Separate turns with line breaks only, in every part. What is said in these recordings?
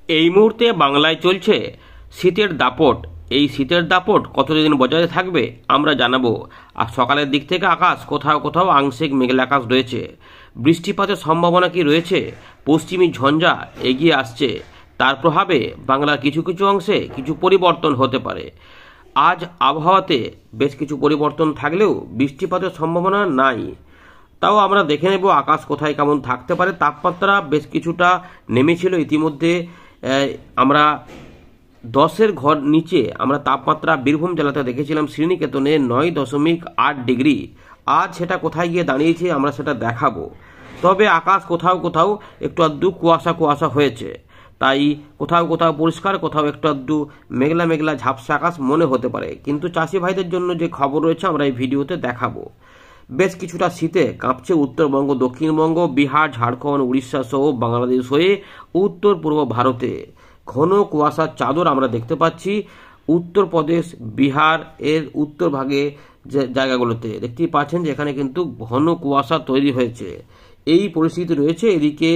এই মুহূর্তে বাংলায় চলছে শীতের দাপট। এই শীতের দাপট কতদিন বজায় থাকবে আমরা জানাবো। আর সকালের দিক থেকে আকাশ কোথাও কোথাও আংশিক মেঘলা আকাশ রয়েছে। বৃষ্টিপাতের সম্ভাবনা কি রয়েছে? পশ্চিমী ঝঞ্ঝা এগিয়ে আসছে, তার প্রভাবে বাংলার কিছু কিছু অংশে কিছু পরিবর্তন হতে পারে। আজ আবহাওয়াতে বেশ কিছু পরিবর্তন থাকলেও বৃষ্টিপাতের সম্ভাবনা নাই। তাও আমরা দেখে নেব আকাশ কোথায় কেমন থাকতে পারে। তাপমাত্রা বেশ কিছুটা নেমেছিল ইতিমধ্যে। আমরা 10-এর ঘর নিচে আমরা তাপমাত্রা বীরভূম জেলাতে দেখেছিলাম শ্রীনিকেতনে 9.8 ডিগ্রি। আজ সেটা কোথায় গিয়ে দাঁড়িয়েছে আমরা সেটা দেখাবো। তবে আকাশ কোথাও কোথাও একটু আধটু কুয়াশা কুয়াশা হয়েছে, তাই কোথাও কোথাও পরিষ্কার, কোথাও একটু আধটু মেঘলা মেঘলা ঝাপসা আকাশ মনে হতে পারে। কিন্তু চাষি ভাইদের জন্য যে খবর রয়েছে আমরা এই ভিডিওতে দেখাবো। বেশ কিছুটা শীতে কাঁপছে উত্তরবঙ্গ, দক্ষিণবঙ্গ, বিহার, ঝাড়খণ্ড, উড়িষ্যা সহ বাংলাদেশ হয়ে উত্তর পূর্ব ভারতে ঘন কুয়াশার চাদর আমরা দেখতে পাচ্ছি। উত্তরপ্রদেশ, বিহার এর উত্তর ভাগে যে জায়গাগুলোতে দেখতেই পাচ্ছেন যে এখানে কিন্তু ঘন কুয়াশা তৈরি হয়েছে। এই পরিস্থিতি রয়েছে। এদিকে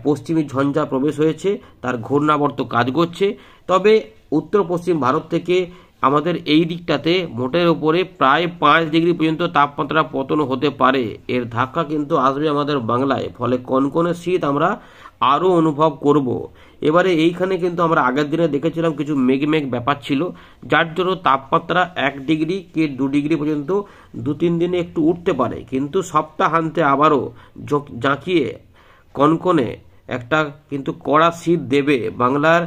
পশ্চিমী ঝঞ্ঝা প্রবেশ হয়েছে, তার ঘূর্ণাবর্ত কাজ করছে। তবে উত্তর পশ্চিম ভারত থেকে আমাদের এই দিকটাতে মোটের উপরে প্রায় 5 ডিগ্রি পর্যন্ত তাপমাত্রা পতন হতে পারে। এর ধাক্কা কিন্তু আসবে আমাদের বাংলায়, ফলে কনকনে শীত আমরা আরও অনুভব করব। এবারে এইখানে কিন্তু আমরা আগের দিনে দেখেছিলাম কিছু মেঘ মেঘ ব্যাপার ছিল, যার জন্য তাপমাত্রা 1 ডিগ্রি কি 2 ডিগ্রি পর্যন্ত 2-3 দিনে একটু উঠতে পারে। কিন্তু সপ্তাহান্তে আবারও জাঁকিয়ে কনকনে একটা কিন্তু কড়া শীত দেবে। বাংলার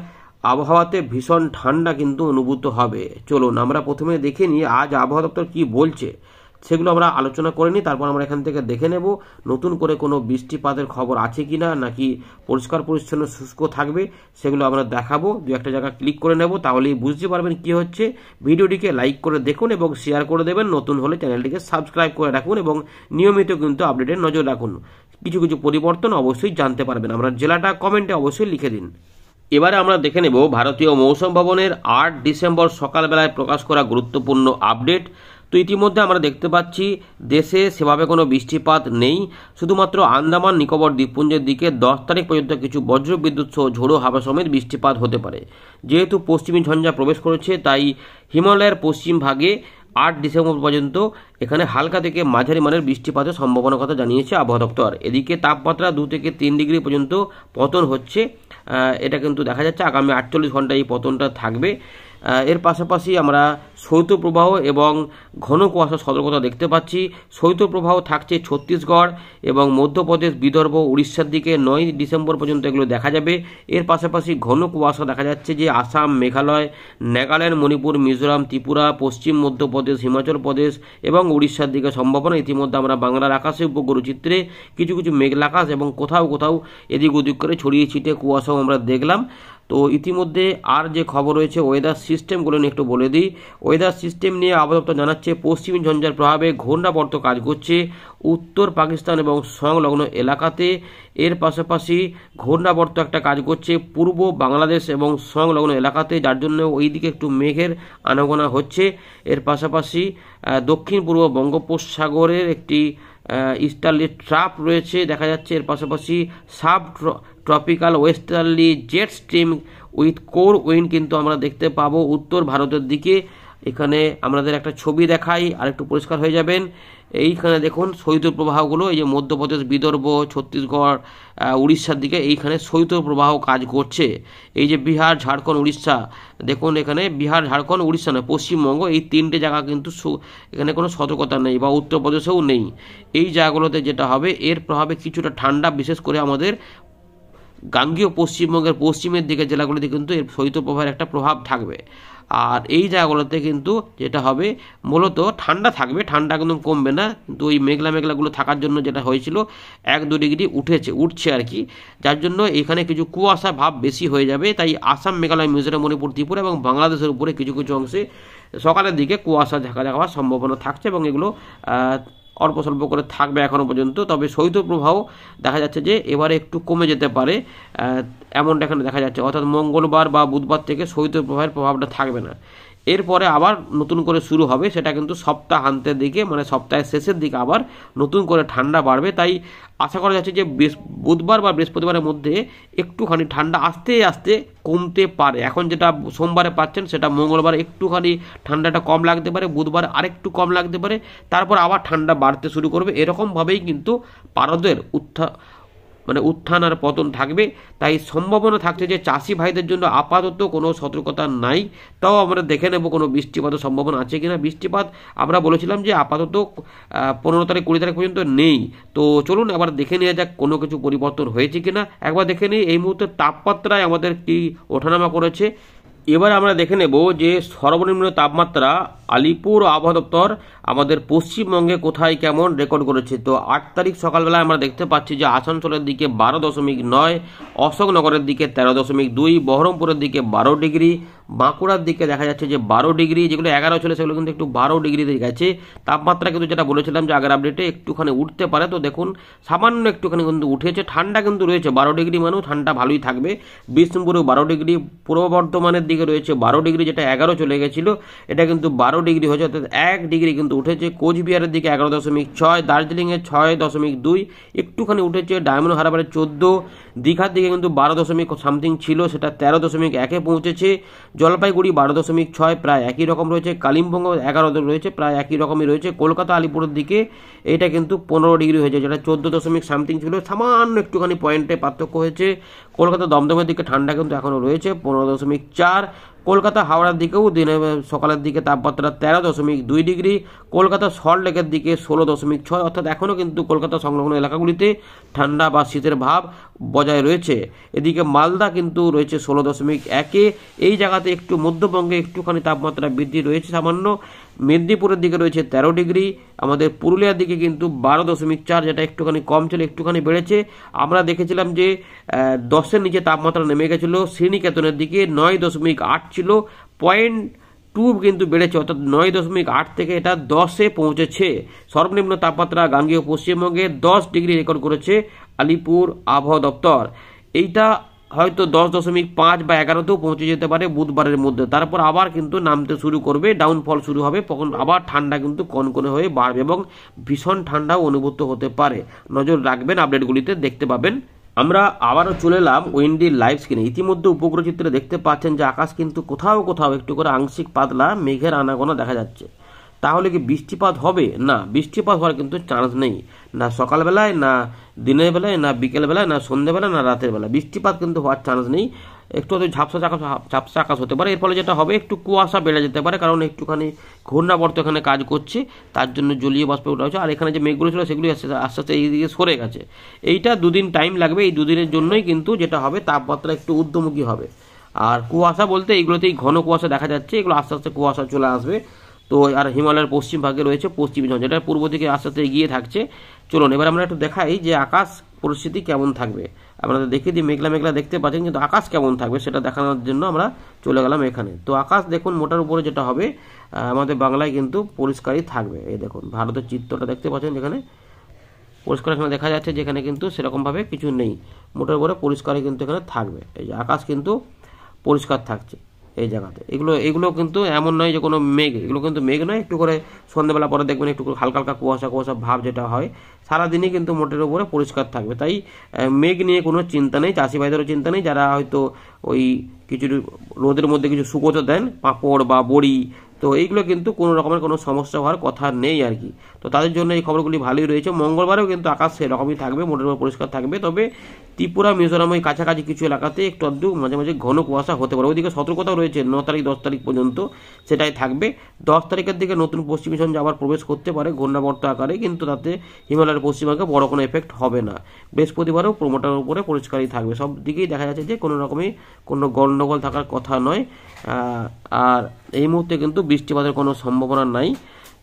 আবহাওয়াতে ভীষণ ঠান্ডা কিন্তু অনুভূত হবে। চলুন আমরা প্রথমে দেখে নিই আজ আবহাওয়া দপ্তর কী বলছে, সেগুলো আমরা আলোচনা করে নিই। তারপর আমরা এখান থেকে দেখে নেব নতুন করে কোনো বৃষ্টিপাতের খবর আছে কি না, নাকি পরিষ্কার পরিচ্ছন্ন শুষ্ক থাকবে, সেগুলো আমরা দেখাবো। দু একটা জায়গা ক্লিক করে নেব, তাহলেই বুঝতে পারবেন কি হচ্ছে। ভিডিওটিকে লাইক করে দেখুন এবং শেয়ার করে দেবেন। নতুন হলে চ্যানেলটিকে সাবস্ক্রাইব করে রাখুন এবং নিয়মিত কিন্তু আপডেটের নজর রাখুন। কিছু কিছু পরিবর্তন অবশ্যই জানতে পারবেন। আমরা জেলাটা কমেন্টে অবশ্যই লিখে দিন। এবারে আমরা দেখে নেব ভারতীয় মৌসুম ভবনের 8 ডিসেম্বর সকালবেলায় প্রকাশ করা গুরুত্বপূর্ণ আপডেট। তো ইতিমধ্যে আমরা দেখতে পাচ্ছি দেশে সেভাবে কোনো বৃষ্টিপাত নেই। শুধুমাত্র আন্দামান নিকোবর দ্বীপপুঞ্জের দিকে 10 তারিখ পর্যন্ত কিছু বজ্রবিদ্যুৎ সহ ঝোড়ো হাওয়া সমেত বৃষ্টিপাত হতে পারে। যেহেতু পশ্চিমী ঝঞ্ঝা প্রবেশ করেছে, তাই হিমালয়ের পশ্চিম ভাগে 8 ডিসেম্বর পর্যন্ত এখানে হালকা থেকে মাঝারি মানের বৃষ্টিপাতের সম্ভাবনার কথা জানিয়েছে আবহাওয়া দপ্তর। এদিকে তাপমাত্রা 2 থেকে 3 ডিগ্রি পর্যন্ত পতন হচ্ছে। এটা কিন্তু দেখা যাচ্ছে আগামী 48 ঘন্টায় এই পতনটা থাকবে। এর পাশাপাশি আমরা শৈত্যপ্রবাহ এবং ঘন কুয়াশার সতর্কতা দেখতে পাচ্ছি। শৈত্যপ্রবাহ থাকছে ছত্তিশগড় এবং মধ্যপ্রদেশ, বিদর্ভ, উড়িষ্যার দিকে 9 ডিসেম্বর পর্যন্ত এগুলো দেখা যাবে। এর পাশাপাশি ঘন কুয়াশা দেখা যাচ্ছে যে আসাম, মেঘালয়, নাগাল্যান্ড, মণিপুর, মিজোরাম, ত্রিপুরা, পশ্চিম মধ্যপ্রদেশ, হিমাচল প্রদেশ এবং উড়িষ্যার দিকে সম্ভাবনা। ইতিমধ্যে আমরা বাংলার আকাশে উপগ্রহ চিত্রে কিছু কিছু মেঘলা আকাশ এবং কোথাও কোথাও এদিক ওদিক করে ছড়িয়ে ছিটিয়ে কুয়াশাও আমরা দেখলাম। তো ইতিমধ্যে আর যে খবর রয়েছে ওয়েদার সিস্টেমগুলো নিয়ে একটু বলে দিই। ওয়েদার সিস্টেম নিয়ে আবহাওয়া দপ্তর জানাচ্ছে পশ্চিমী ঝঞ্ঝার প্রভাবে ঘূর্ণাবর্ত কাজ করছে উত্তর পাকিস্তান এবং সংলগ্ন এলাকাতে। এর পাশাপাশি ঘূর্ণাবর্ত একটা কাজ করছে পূর্ব বাংলাদেশ এবং সংলগ্ন এলাকাতে, যার জন্য ওই দিকে একটু মেঘের আনাগোনা হচ্ছে। এর পাশাপাশি দক্ষিণ পূর্ব বঙ্গোপসাগরের একটি ইস্টার্লি ট্রাপ রয়েছে দেখা যাচ্ছে। এর পাশাপাশি sub tropical westerly jet stream with core wind কিন্তু আমরা দেখতে পাবো উত্তর ভারতের দিকে। এখানে আমাদের একটা ছবি দেখাই, আর একটু পরিষ্কার হয়ে যাবেন। এইখানে দেখুন শৈত্যপ্রবাহগুলো, এই যে মধ্যপ্রদেশ, বিদর্ভ, ছত্তিশগড়, উড়িষ্যার দিকে এইখানে শৈত্যপ্রবাহ কাজ করছে। এই যে বিহার, ঝাড়খণ্ড, উড়িষ্যা, দেখুন এখানে বিহার, ঝাড়খণ্ড, উড়িষ্যা নয় পশ্চিমবঙ্গ, এই 3টে জায়গা কিন্তু এখানে কোনো সতর্কতা নেই, বা উত্তরপ্রদেশেও নেই। এই জায়গাগুলোতে যেটা হবে এর প্রভাবে কিছুটা ঠান্ডা, বিশেষ করে আমাদের গাঙ্গেয় পশ্চিমবঙ্গের পশ্চিমের দিকে জেলাগুলিতে কিন্তু এর শৈত্যপ্রবাহের একটা প্রভাব থাকবে। আর এই জায়গাগুলোতে কিন্তু যেটা হবে মূলত ঠান্ডা থাকবে, ঠান্ডা কিন্তু কমবে না। কিন্তু ওই মেঘলা মেঘলাগুলো থাকার জন্য যেটা হয়েছিল 1-2 ডিগ্রি উঠছে আর কি, যার জন্য এখানে কিছু কুয়াশা ভাব বেশি হয়ে যাবে। তাই আসাম, মেঘালয়, মিজোরাম, মণিপুর, ত্রিপুরা এবং বাংলাদেশের উপরে কিছু কিছু অংশে সকালের দিকে কুয়াশা ঢাকা যাওয়ার সম্ভাবনা থাকছে এবং এগুলো অল্প স্বল্প করে থাকবে এখনও পর্যন্ত। তবে শৈত্যপ্রবাহ দেখা যাচ্ছে যে এবারে একটু কমে যেতে পারে, এমনটা এখানে দেখা যাচ্ছে। অর্থাৎ মঙ্গলবার বা বুধবার থেকে শৈত্যপ্রবাহের প্রভাবটা থাকবে না। এরপরে আবার নতুন করে শুরু হবে, সেটা কিন্তু সপ্তাহান্তের দিকে মানে সপ্তাহের শেষের দিকে আবার নতুন করে ঠান্ডা বাড়বে। তাই আশা করা যাচ্ছে যে বুধবার বা বৃহস্পতিবারের মধ্যে একটুখানি ঠান্ডা আস্তে আস্তে কমতে পারে। এখন যেটা সোমবারে পাচ্ছেন সেটা মঙ্গলবার একটুখানি ঠান্ডাটা কম লাগতে পারে, বুধবার আরেকটু কম লাগতে পারে, তারপর আবার ঠান্ডা বাড়তে শুরু করবে। এরকমভাবেই কিন্তু পারদের উত্থান আর পতন থাকবে। তাই সম্ভাবনা থাকছে যে চাষি ভাইদের জন্য আপাতত কোনো সতর্কতা নাই, তাও আমরা দেখে নেব কোনো বৃষ্টিপাতের সম্ভাবনা আছে কিনা। বৃষ্টিপাত আমরা বলেছিলাম যে আপাতত 15 তারিখ 20 তারিখ পর্যন্ত নেই। তো চলুন এবার দেখে নেওয়া যাক কোনো কিছু পরিবর্তন হয়েছে কিনা। একবার দেখে নিই এই মুহূর্তে তাপমাত্রায় আমাদের কি ওঠানামা করেছে। এবার আমরা দেখে নেব যে সর্বনিম্ন তাপমাত্রা আলিপুর আবহাওয়া দপ্তর আমাদের পশ্চিমবঙ্গে কোথায় কেমন রেকর্ড করেছে। তো 8 তারিখ সকালবেলায় আমরা দেখতে পাচ্ছি যে আসানসোলের দিকে 12.9, অশোকনগরের দিকে 13.2, বহরমপুরের দিকে 12 ডিগ্রি, বাঁকুড়ার দিকে দেখা যাচ্ছে যে 12 ডিগ্রি, যেগুলো 11 ছিল সেগুলো কিন্তু একটু 12 ডিগ্রিতে গেছে। তাপমাত্রা কিন্তু যেটা বলেছিলাম যে আগের আপডেটে একটুখানি উঠতে পারে, তো দেখুন সামান্য একটুখানি কিন্তু উঠেছে। ঠান্ডা কিন্তু রয়েছে 12 ডিগ্রি, মানেও ঠান্ডা ভালোই থাকবে। বিষ্ণুপুরেও 12 ডিগ্রি, পূর্ব বর্ধমানের দিকে রয়েছে 12 ডিগ্রি, যেটা 11 চলে গেছিলো, এটা কিন্তু 12 ডিগ্রি হয়েছে, অর্থাৎ 1 ডিগ্রি কিন্তু উঠেছে। কোচবিহারের দিকে 11.6, দার্জিলিংয়ে 6.2, একটুখানি উঠেছে। ডায়মন্ড হারবারে 14, দীঘার দিকে কিন্তু 12 সামথিং ছিল, সেটা 13.1 পৌঁছেছে। জলপাইগুড়ি 12.6, প্রায় একই রকম রয়েছে। কালিম্পং 11 রয়েছে, প্রায় একই রকমই রয়েছে। কলকাতা আলিপুরের দিকে এটা কিন্তু 15 ডিগ্রি হয়েছে, যেটা 14 সামথিং ছিল, সামান্য একটুখানি পয়েন্টে পার্থক্য হয়েছে। কলকাতা দমদমের দিকে ঠান্ডা কিন্তু এখনও রয়েছে 15.4। কলকাতা হাওড়ার দিকেও দিনে সকালের দিকে তাপমাত্রা 13.2 ডিগ্রি। কলকাতা সল্টলেকের দিকে 16.6, অর্থাৎ এখনও কিন্তু কলকাতা সংলগ্ন এলাকাগুলিতে ঠান্ডা বা শীতের ভাব বজায় রয়েছে। এদিকে মালদা কিন্তু রয়েছে 16.1। এই জায়গাতে একটু মধ্যবঙ্গে একটুখানি তাপমাত্রা বৃদ্ধি রয়েছে সামান্য। মেদিনীপুরের দিকে রয়েছে 13 ডিগ্রি। আমাদের পুরুলিয়ার দিকে কিন্তু 12.4, যেটা একটুখানি কম ছিল, একটুখানি বেড়েছে। আমরা দেখেছিলাম যে 10-এর নিচে তাপমাত্রা নেমে গেছিলো। শ্রীনিকেতনের দিকে 9.8 ছিল, 0.2 কিন্তু বেড়েছে, অর্থাৎ 9.8 থেকে এটা 10-এ পৌঁছেছে। সর্বনিম্ন তাপমাত্রা গাঙ্গেয় পশ্চিমবঙ্গে 10 ডিগ্রি রেকর্ড করেছে আলিপুর আবহাওয়া দপ্তর। এইটা হয়তো 10.5 বা 11তেও পৌঁছে যেতে পারে বুধবারের মধ্যে। তারপর আবার কিন্তু নামতে শুরু করবে, ডাউনফল শুরু হবে, তখন আবার ঠান্ডা কিন্তু কনকনে হয়ে বাড়বে এবং ভীষণ ঠান্ডাও অনুভূত হতে পারে। নজর রাখবেন, আপডেটগুলিতে দেখতে পাবেন। আমরা আবারও চলে এলাম উইন্ডি লাইভ স্ক্রিনে। ইতিমধ্যে উপগ্রহ চিত্রে দেখতে পাচ্ছেন যে আকাশ কিন্তু কোথাও কোথাও একটু করে আংশিক পাতলা মেঘের আনাগোনা দেখা যাচ্ছে। তাহলে কি বৃষ্টিপাত হবে? না, বৃষ্টিপাত হওয়ার কিন্তু চান্স নেই, না সকালবেলায়, না দিনের বেলায়, না বিকেলবেলায়, না সন্ধ্যেবেলা, না রাতের বেলা বৃষ্টিপাত কিন্তু হওয়ার চান্স নেই। একটু হয়তো ঝাপসা আকাশ হতে পারে। এর ফলে যেটা হবে একটু কুয়াশা বেড়ে যেতে পারে, কারণ একটুখানি ঘূর্ণাবর্ত এখানে কাজ করছে, তার জন্য জলীয় বাষ্প উঠা হচ্ছে। আর এখানে যে মেঘগুলো ছিল সেগুলি আস্তে আস্তে এই দিকে সরে গেছে। এইটা 2 দিন টাইম লাগবে। এই 2 দিনের জন্যই কিন্তু যেটা হবে তাপমাত্রা একটু ঊর্ধ্বমুখী হবে। আর কুয়াশা বলতে এইগুলোতেই ঘন কুয়াশা দেখা যাচ্ছে, এগুলো আস্তে আস্তে কুয়াশা চলে আসবে। তো আর হিমালয়ের পশ্চিম ভাগে রয়েছে পশ্চিমী ঝঞ্ঝা, যেটা পূর্ব দিকে আস্তে আস্তে এগিয়ে থাকছে। চলুন এবার আমরা একটু দেখাই যে আকাশ পরিস্থিতি কেমন থাকবে। আপনাদের দেখিয়ে দিই, মেঘলা মেঘলা দেখতে পাচ্ছেন, কিন্তু আকাশ কেমন থাকবে সেটা দেখানোর জন্য আমরা চলে গেলাম এখানে। তো আকাশ দেখুন মোটার উপরে যেটা হবে আমাদের বাংলায় কিন্তু পরিষ্কারই থাকবে। এই দেখুন ভারতের চিত্রটা দেখতে পাচ্ছেন, যেখানে পরিষ্কার এখানে দেখা যাচ্ছে, যেখানে কিন্তু সেরকমভাবে কিছু নেই, মোটার উপরে পরিষ্কারই কিন্তু এখানে থাকবে। এই যে আকাশ কিন্তু পরিষ্কার থাকছে এই জায়গাতে। এগুলো কিন্তু এমন নয় যে কোনো মেঘ, এগুলো কিন্তু মেঘ নয়। একটু করে সন্ধ্যাবেলা পরে দেখবেন একটু হালকা হালকা কুয়াশা ভাব যেটা হয়, সারাদিনই কিন্তু মোটের উপরে পরিষ্কার থাকবে। তাই মেঘ নিয়ে কোনো চিন্তা নেই, চাষি ভাইদেরও চিন্তা নেই। যারা হয়তো ওই কিছু রোদের মধ্যে কিছু শুকোতে দেন, পাঁপড় বা বড়ি, তো এইগুলো কিন্তু কোনো রকমের কোনো সমস্যা হওয়ার কথা নেই আর কি। তো তাদের জন্য এই খবরগুলি ভালোই রয়েছে। মঙ্গলবারেও কিন্তু আকাশ সেরকমই থাকবে, মোটের উপর পরিষ্কার থাকবে। তবে ত্রিপুরা মিজোরাম ওই কাছাকাছি কিছু এলাকাতে একটু আধটু মাঝে মাঝে ঘন কুয়াশা হতে পারে। ওইদিকে সতর্কতাও রয়েছে 9 তারিখ 10 তারিখ পর্যন্ত, সেটাই থাকবে। 10 তারিখের দিকে নতুন পশ্চিমী ঝঞ্ঝা আবার প্রবেশ করতে পারে ঘূর্ণাবর্ত আকারে, কিন্তু তাতে হিমালয়ের পশ্চিমবঙ্গে বড় কোনো এফেক্ট হবে না। বৃহস্পতিবারও মোটার উপরে পরিষ্কারই থাকবে। সব দিকেই দেখা যাচ্ছে যে কোনো রকমই কোনো গণ্ডগোল থাকার কথা নয়। আর এই মুহূর্তে কিন্তু বৃষ্টিপাতের কোনো সম্ভাবনা নাই।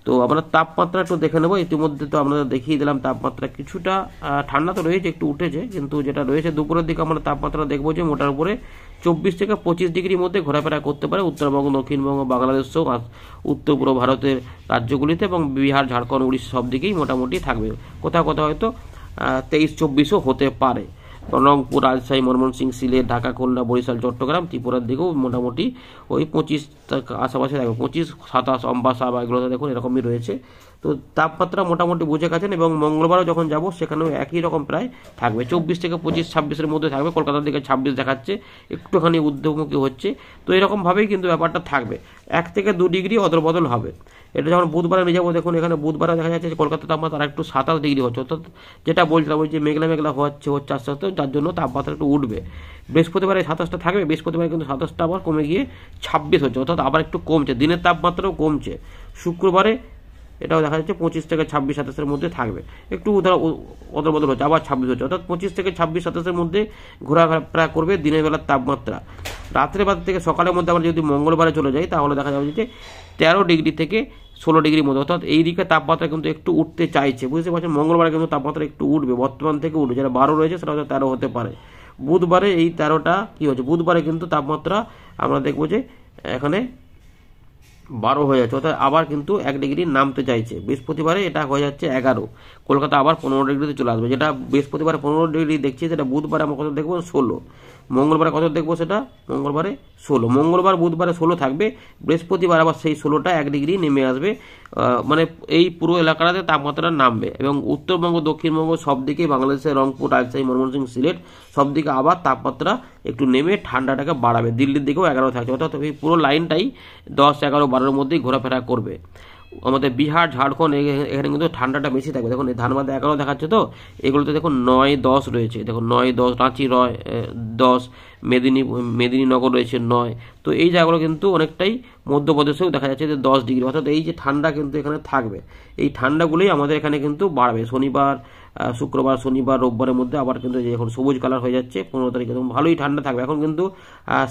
তো আমরা তাপমাত্রা একটু দেখে নেব। ইতিমধ্যে তো আমরা দেখিয়ে দিলাম তাপমাত্রা কিছুটা ঠান্ডা তো রয়েছে, একটু উঠেছে, কিন্তু যেটা রয়েছে দুপুরের দিকে আমরা তাপমাত্রা দেখবো যে মোটার উপরে 24 থেকে 25 ডিগ্রির মধ্যে ঘোরাফেরা করতে পারে উত্তরবঙ্গ, দক্ষিণবঙ্গ, বাংলাদেশ সহ উত্তর পূর্ব ভারতের রাজ্যগুলিতে, এবং বিহার, ঝাড়খণ্ড, উড়িষ্যা সব দিকেই মোটামুটি থাকবে। কোথাও কোথাও হয়তো 23-24ও হতে পারে। রংপুর, রাজশাহী, ময়মনসিংহ, সিলেট, ঢাকা, খুলনা, বরিশাল, চট্টগ্রাম, ত্রিপুরার দিকেও মোটামুটি ওই 25 আশেপাশে থাকবে। 25, 27 অম্বাসা বা এগুলোতে দেখুন এরকমই রয়েছে। তো তাপমাত্রা মোটামুটি বুঝে গেছেন। এবং মঙ্গলবারও যখন যাব সেখানেও একই রকম প্রায় থাকবে, 24 থেকে 25, 26-এর মধ্যে থাকবে। কলকাতার দিকে 26 দেখাচ্ছে, একটুখানি ঊর্ধ্বমুখী হচ্ছে। তো এরকমভাবেই কিন্তু ব্যাপারটা থাকবে, 1 থেকে 2 ডিগ্রি অদলবদল হবে। এটা যখন বুধবারে নিয়ে যাবো, দেখুন এখানে বুধবারে দেখা যাচ্ছে যে কলকাতার তাপমাত্রা আর একটু 27 ডিগ্রি হচ্ছে, অর্থাৎ যেটা বলছিলাম ওই যে মেঘলা মেঘলা হচ্ছে আস্তে আস্তে, যার জন্য তাপমাত্রা একটু উঠবে। বৃহস্পতিবারে 27টা থাকবে, বৃহস্পতিবারে কিন্তু 27টা আবার কমে গিয়ে 26 হচ্ছে, অর্থাৎ আবার একটু কমছে, দিনের তাপমাত্রাও কমছে। শুক্রবারে এটাও দেখা যাচ্ছে 25 থেকে 26, 27-এর মধ্যে থাকবে, একটু অদল বদল হচ্ছে, আবার 26 হচ্ছে, অর্থাৎ 25 থেকে 26, 27-এর মধ্যে ঘোরাফেরা করবে দিনের বেলার তাপমাত্রা। রাত্রে বাদ থেকে সকালের মধ্যে আমরা যদি মঙ্গলবারে চলে যাই তাহলে দেখা যাবে যে 13 ডিগ্রি থেকে 16 ডিগ্রির মধ্যে, অর্থাৎ এই দিকে তাপমাত্রা কিন্তু একটু উঠতে চাইছে, বুঝতে পারছেন। মঙ্গলবারে কিন্তু তাপমাত্রা একটু উঠবে, বর্তমান থেকে উঠবে, যেটা 12 রয়েছে সেটা হয়তো 13 হতে পারে। বুধবারে এই 13টা কি হচ্ছে, বুধবারে কিন্তু তাপমাত্রা আমরা দেখবো যে এখানে 12 হয়ে যাচ্ছে, অর্থাৎ আবার কিন্তু 1 ডিগ্রি নামতে চাইছে। বৃহস্পতিবারে এটা হয়ে যাচ্ছে 11, কলকাতা আবার 15 ডিগ্রিতে চলে আসবে। যেটা বৃহস্পতিবারে 15 ডিগ্রি দেখছি, সেটা বুধবারে আমরা কত দেখবো, 16। মঙ্গলবারে কত দেখবো, সেটা মঙ্গলবারে 16। মঙ্গলবার বুধবারে 16 থাকবে, বৃহস্পতিবার আবার সেই 16টা 1 ডিগ্রি নেমে আসবে। মানে এই পুরো এলাকাটাতে তাপমাত্রা নামবে। এবং উত্তরবঙ্গ, দক্ষিণবঙ্গ সব দিকেই, বাংলাদেশের রংপুর, রাজশাহী, ময়মনসিংহ, সিলেট সব দিকে আবার তাপমাত্রা একটু নেমে ঠান্ডাটাকে বাড়াবে। দিল্লির দিকেও 11 থাকছে, অর্থাৎ এই পুরো লাইনটাই 10, 11, 12-এর মধ্যেই ঘোরাফেরা করবে। আমাদের বিহার, ঝাড়খণ্ড এখানে কিন্তু ঠান্ডাটা বেশি থাকবে। দেখুন এই ধানবাদে 11 দেখাচ্ছে, তো এগুলোতে দেখুন 9, 10 রয়েছে, দেখুন 9, 10, রাঁচি 10, মেদিনীনগর রয়েছে 9। তো এই জায়গাগুলো কিন্তু অনেকটাই, মধ্যপ্রদেশেও দেখা যাচ্ছে যে 10 ডিগ্রি, অর্থাৎ এই যে ঠান্ডা কিন্তু এখানে থাকবে, এই ঠান্ডাগুলোই আমাদের এখানে কিন্তু বাড়বে। শনিবার, শুক্রবার, শনিবার, রোববারের মধ্যে আবার কিন্তু যে এখন সবুজ কালার হয়ে যাচ্ছে 15 তারিখে, তখন ভালোই ঠান্ডা থাকবে। এখন কিন্তু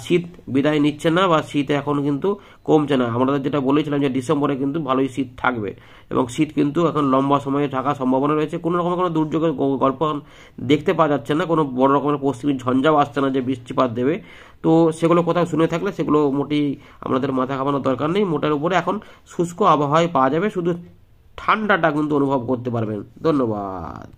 শীত বিদায় নিচ্ছে না, বা শীত এখন কিন্তু কমছে না। আমরা যেটা বলেছিলাম যে ডিসেম্বরে কিন্তু ভালোই শীত থাকবে, এবং শীত কিন্তু এখন লম্বা সময়ে থাকার সম্ভাবনা রয়েছে। কোনো রকমের কোনো দুর্যোগের গল্প দেখতে পাওয়া যাচ্ছে না, কোনো বড় রকমের পশ্চিমী ঝঞ্ঝাও আসছে না যে বৃষ্টিপাত দেবে। তো সেগুলো কোথাও শুনে থাকলে সেগুলো মোটেই আমাদের মাথা ঘামানোর দরকার নেই। মোটের উপরে এখন শুষ্ক আবহাওয়ায় পাওয়া যাবে, শুধু ঠান্ডাটা কিন্তু অনুভব করতে পারবেন। ধন্যবাদ।